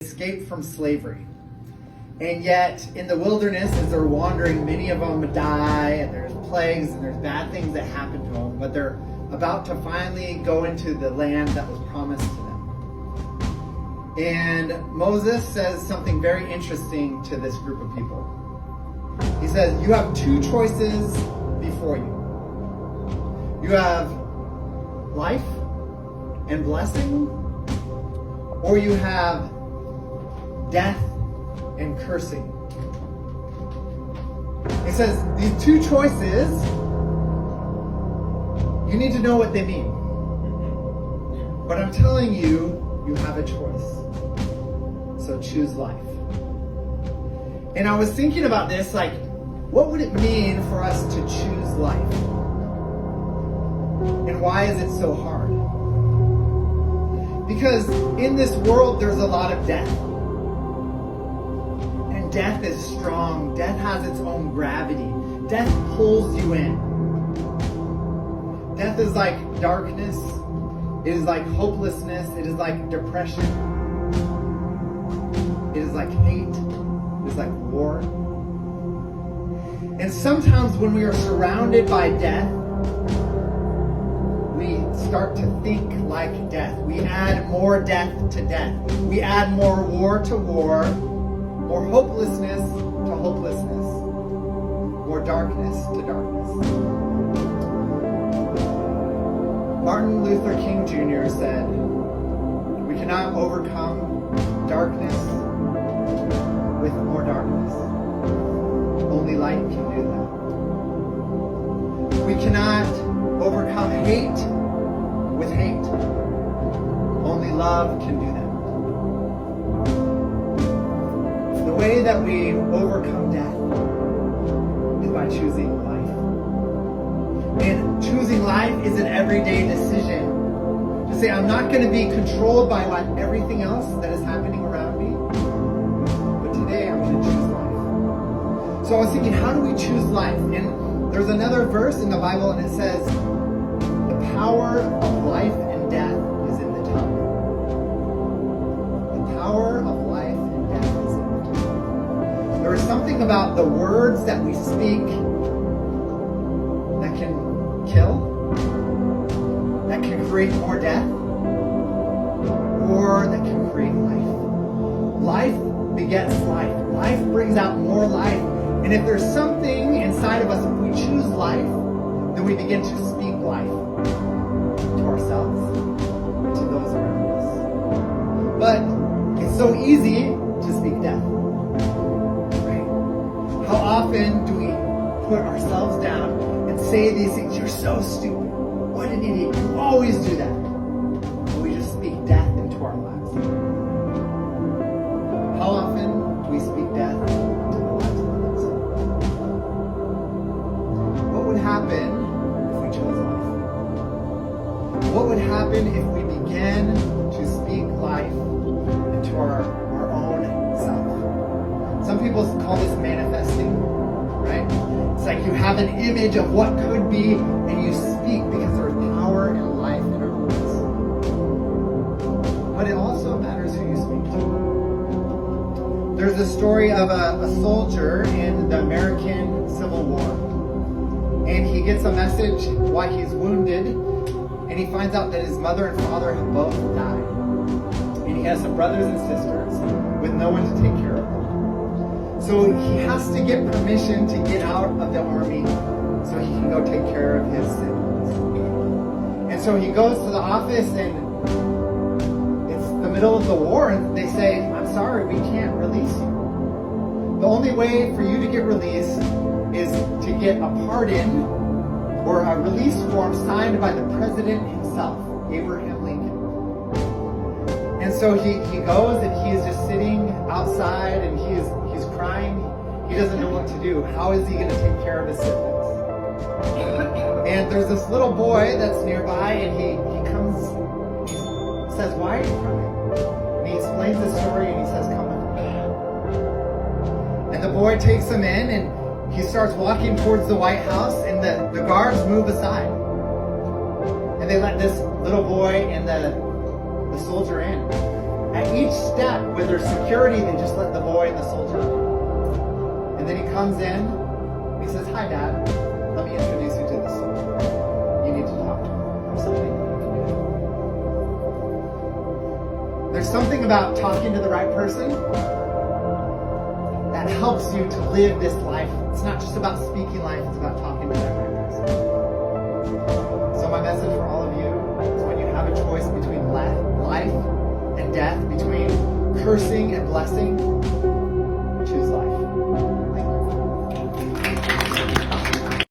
escaped from slavery. And yet, in the wilderness, as they're wandering, many of them die, and there's plagues, and there's bad things that happen to them, but they're about to finally go into the land that was promised to them. And Moses says something very interesting to this group of people. He says, you have two choices before you. You have life and blessing, or you have death and cursing. He says these two choices, you need to know what they mean. But I'm telling you, you have a choice. So choose life. And I was thinking about this, like, what would it mean for us to choose life? And why is it so hard? Because in this world, there's a lot of death. And death is strong. Death has its own gravity. Death pulls you in. Death is like darkness. It is like hopelessness. It is like depression. It is like hate. It is like war. And sometimes when we are surrounded by death, we start to think like death. We add more death to death. We add more war to war, more hopelessness to hopelessness, more darkness to darkness. Martin Luther King Jr. said, we cannot overcome darkness with more darkness. Only light can do that. We cannot overcome hate with hate. Only love can do that. The way that we overcome death is by choosing life. And choosing life is an everyday decision. To say, I'm not going to be controlled by everything else that is happening around me. But today I'm going to choose life. So I was thinking, how do we choose life? And there's another verse in the Bible, and it says, the power of life and death is in the tongue. The power of life and death is in the tongue. There is something about the words that we speak that can kill, that can create more death, or that can create life. Life begets life. Life brings out more life. And if there's something inside of us, if we choose life, then we begin to speak life to ourselves and to those around us. But it's so easy to speak death. Right? How often do we put ourselves down and say these things? You're so stupid. What an idiot. You always do that. And we just speak death into our lives. How often do we speak death into the lives of others? What would happen if we chose life? What would happen if we began to speak life into our own self? Some people call this manifesting, right? It's like you have an image of what could be and you speak because there's power and life in our words. But it also matters who you speak to. There's a story of a soldier in the American Civil War. And he gets a message while he's wounded, and he finds out that his mother and father have both died. And he has some brothers and sisters with no one to take care of them. So he has to get permission to get out of the army so he can go take care of his siblings. And so he goes to the office, and it's the middle of the war, and they say, I'm sorry, we can't release you. The only way for you to get released is to get a pardon or a release form signed by the president himself, Abraham Lincoln. And so he goes, and he is just sitting outside, and he's crying. He doesn't know what to do. How is he going to take care of his siblings? And there's this little boy that's nearby, and he comes, he says, why are you crying? And he explains the story, and he says, come with me. And the boy takes him in, and he starts walking towards the White House, and the guards move aside. And they let this little boy and the soldier in. At each step, where there's security, they just let the boy and the soldier in. And then he comes in, he says, "Hi, Dad. Let me introduce you to the soldier. You need to talk to him. There's something you need to do." There's something about talking to the right person that helps you to live this life. It's not just about speaking life, it's about talking to that right person. So my message for all of you is, when you have a choice between life and death, between cursing and blessing,